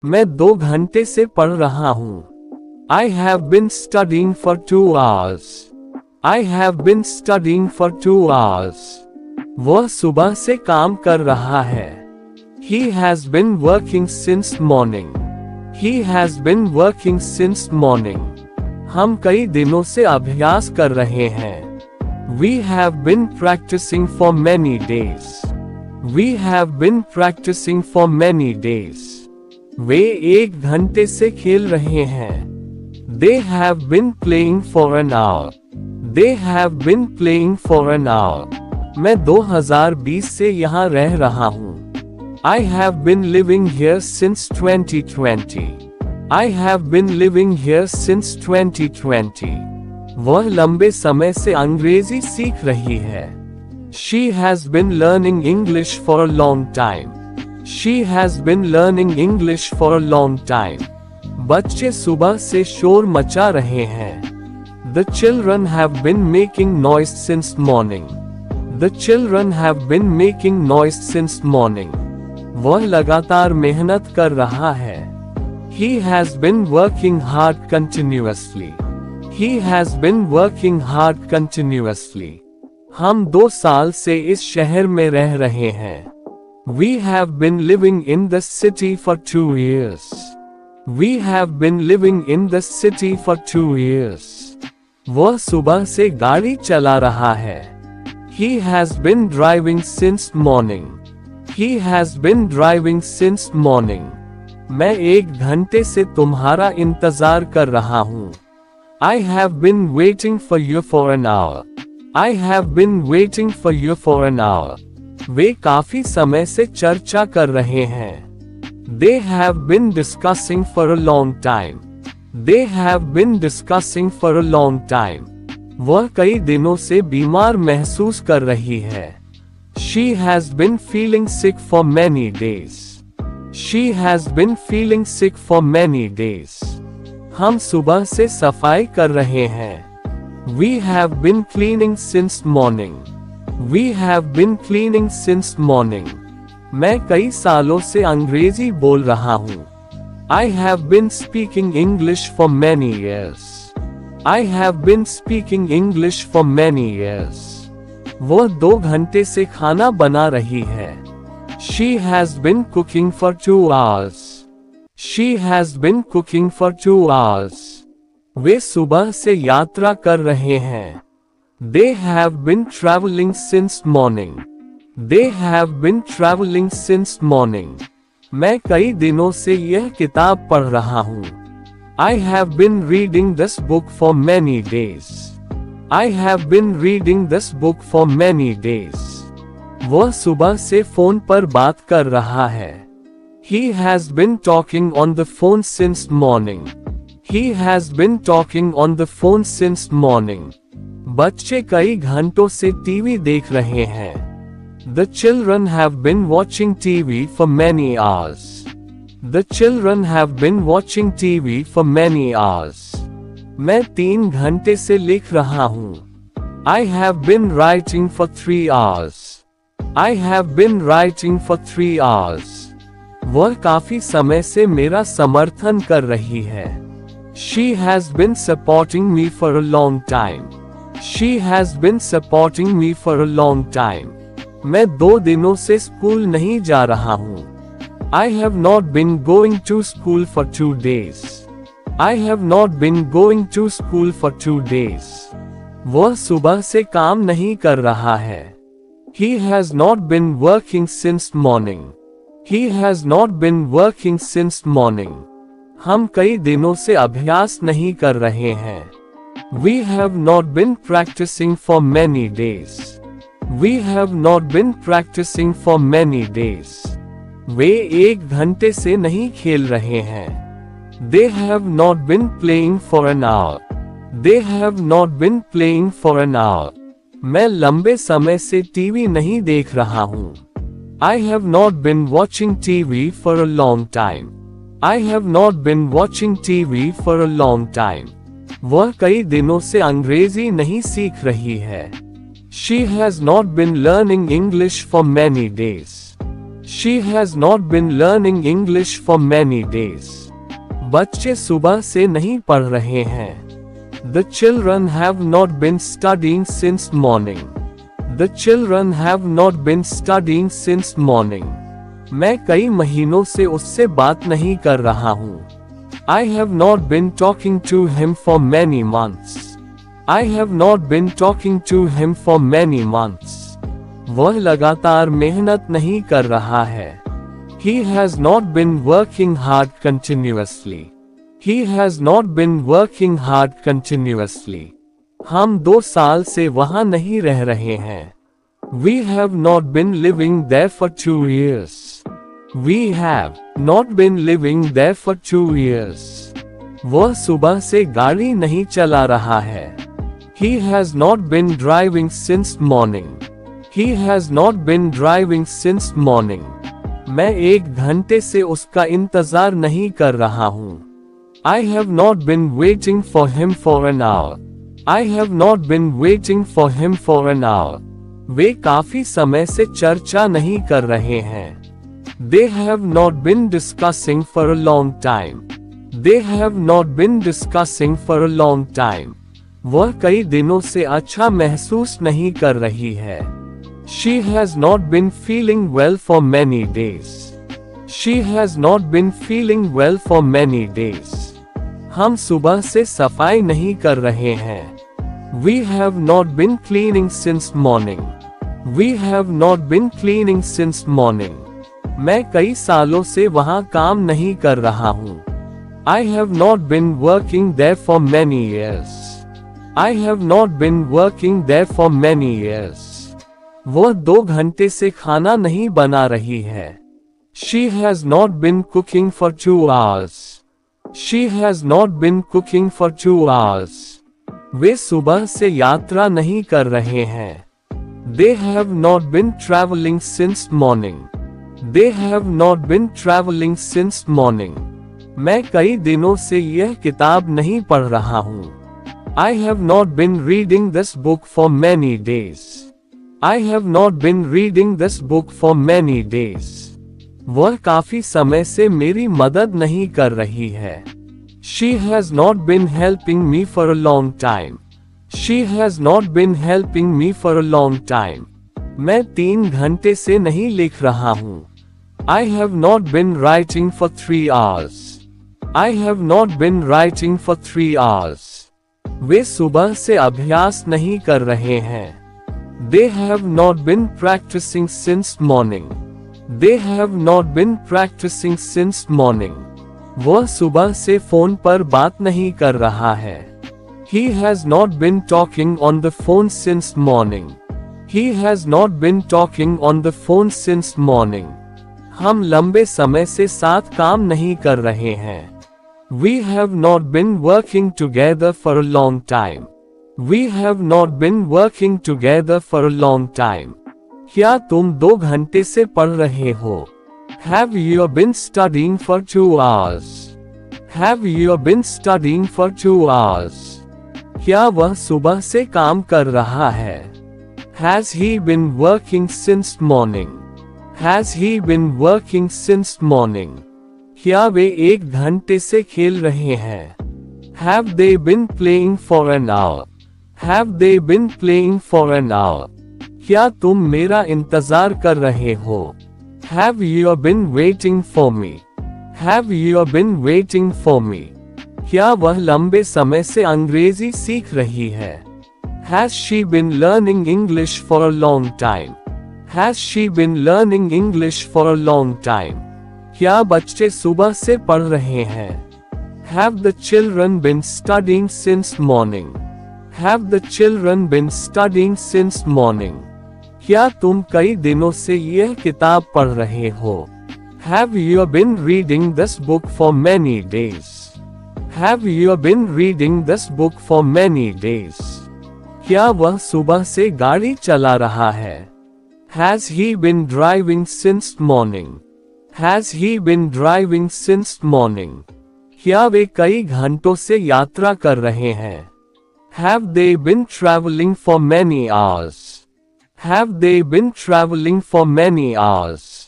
मैं 2 घंटे से पढ़ रहा हूँ। I have been studying for 2 hours. I have been studying for 2 hours. वह सुबह से काम कर रहा है। He has been working since morning. He has been working since morning. हम कई दिनों से अभ्यास कर रहे हैं। We have been practicing for many days. We have been practicing for many days. वे 1 घंटे से खेल रहे हैं। They have been playing for an hour. They have been playing for an hour. मैं 2020 से यहाँ रह रहा हूँ। I have been living here since 2020. I have been living here since 2020. वह लंबे समय से अंग्रेजी सीख रही है। She has been learning English for a long time. She has been learning English for a long time. बच्चे सुबह से शोर मचा रहे हैं। The children have been making noise since morning. The children have been making noise since morning. वह लगातार मेहनत कर रहा है। He has been working hard continuously. He has been working hard continuously. हम 2 साल से इस शहर में रह रहे हैं। We have been living in the city for 2 years. We have been living in the city for 2 years. वह सुबह से गाड़ी चला रहा है। He has been driving since morning. He has been driving since morning. मैं 1 घंटे से तुम्हारा इंतजार कर रहा हूँ। I have been waiting for you for an hour. I have been waiting for you for an hour. वे काफी समय से चर्चा कर रहे हैं। They have been discussing for a long time. They have been discussing for a long time. वह कई दिनों से बीमार महसूस कर रही है। She has been feeling sick for many days. She has been feeling sick for many days. हम सुबह से सफाई कर रहे हैं। We have been cleaning since morning. We have been cleaning since morning. मैं कई सालों से अंग्रेजी बोल रहा हूँ। I have been speaking English for many years. I have been speaking English for many years. वह 2 घंटे से खाना बना रही है। She has been cooking for 2 hours. She has been cooking for 2 hours. वे सुबह से यात्रा कर रहे हैं। They have been traveling since morning. They have been traveling since morning. मैं कई दिनों से यह किताब पढ़ रहा हूँ। I have been reading this book for many days. I have been reading this book for many days. वह सुबह से फोन पर बात कर रहा है। He has been talking on the phone since morning. He has been talking on the phone since morning. बच्चे कई घंटों से टीवी देख रहे हैं। The children have been watching TV for many hours. The children have been watching TV for many hours. मैं 3 घंटे से लिख रहा हूँ। I have been writing for 3 hours. I have been writing for 3 hours. वह काफी समय से मेरा समर्थन कर रही है। She has been supporting me for a long time. She has been supporting me for a long time. मैं 2 दिनों से स्कूल नहीं जा रहा हूँ। I have not been going to school for 2 days. I have not been going to school for 2 days. वह सुबह से काम नहीं कर रहा है। He has not been working since morning. He has not been working since morning. हम कई दिनों से अभ्यास नहीं कर रहे हैं। We have not been practicing for many days. We have not been practicing for many days. वे 1 घंटे से नहीं खेल रहे हैं। They have not been playing for an hour. They have not been playing for an hour. मैं लंबे समय से टीवी नहीं देख रहा हूँ। I have not been watching TV for a long time. I have not been watching TV for a long time. वह कई दिनों से अंग्रेजी नहीं सीख रही है। She has not been learning English for many days. She has not been learning English for many days. बच्चे सुबह से नहीं पढ़ रहे हैं. The children have not been studying since morning. The children have not been studying since morning. मैं कई महीनों से उससे बात नहीं कर रहा हूँ. I have not been talking to him for many months. I have not been talking to him for many months. वह लगातार मेहनत नहीं कर रहा है. He has not been working hard continuously. He has not been working hard continuously. हम 2 साल से वहाँ नहीं रह रहे हैं. We have not been living there for 2 years. We have not been living there for 2 years. वह सुबह से गाड़ी नहीं चला रहा है. He has not been driving since morning. He has not been driving since morning. मैं 1 घंटे से उसका इंतजार नहीं कर रहा हूँ. I have not been waiting for him for an hour. I have not been waiting for him for an hour. वे काफी समय से चर्चा नहीं कर रहे हैं. They have not been discussing for a long time. They have not been discussing for a long time. वह कई दिनों से अच्छा महसूस नहीं कर रही है. She has not been feeling well for many days. She has not been feeling well for many days. हम सुबह से सफाई नहीं कर रहे हैं. We have not been cleaning since morning. We have not been cleaning since morning. मैं कई सालों से वहाँ काम नहीं कर रहा हूँ. I have not been working there for many years. I have not been working there for many years. वह 2 घंटे से खाना नहीं बना रही है. She has not been cooking for 2 hours. She has not been cooking for 2 hours. वे सुबह से यात्रा नहीं कर रहे हैं. They have not been traveling since morning. They have not been traveling since morning. मैं कई दिनों से यह किताब नहीं पढ़ रहा हूँ. I have not been reading this book for many days. I have not been reading this book for many days. वह काफी समय से मेरी मदद नहीं कर रही है. She has not been helping me for a long time. She has not been helping me for a long time. मैं 3 घंटे से नहीं लिख रहा हूँ. I have not been writing for 3 hours. I have not been writing for 3 hours. वे सुबह से अभ्यास नहीं कर रहे हैं. They have not been practicing since morning. They have not been practicing since morning. वह सुबह से फोन पर बात नहीं कर रहा है. He has not been talking on the phone since morning. He has not been talking on the phone since morning. हम लंबे समय से साथ काम नहीं कर रहे हैं. We have not been working together for a long time. We have not been working together for a long time. क्या तुम 2 घंटे से पढ़ रहे हो? Have you been studying for 2 hours? Have you been studying for 2 hours? क्या वह सुबह से काम कर रहा है? Has he been working since morning? Has he been working since morning? क्या वे 1 घंटे से खेल रहे हैं? Have they been playing for an hour? Have they been playing for an hour? क्या तुम मेरा इंतजार कर रहे हो? Have you been waiting for me? Have you been waiting for me? क्या वह लंबे समय से अंग्रेजी सीख रही है? Has she been learning English for a long time? Has she been learning English for a long time? क्या बच्चे सुबह से पढ़ रहे हैं? Have the children been studying since morning? Have the children been studying since morning? क्या तुम कई दिनों से यह किताब पढ़ रहे हो? Have you been reading this book for many days? Have you been reading this book for many days? क्या वह सुबह से गाड़ी चला रहा है? Has he been driving since morning? Has he been driving since morning? क्या वे कई घंटों से यात्रा कर रहे हैं? Have they been traveling for many hours? Have they been traveling for many hours?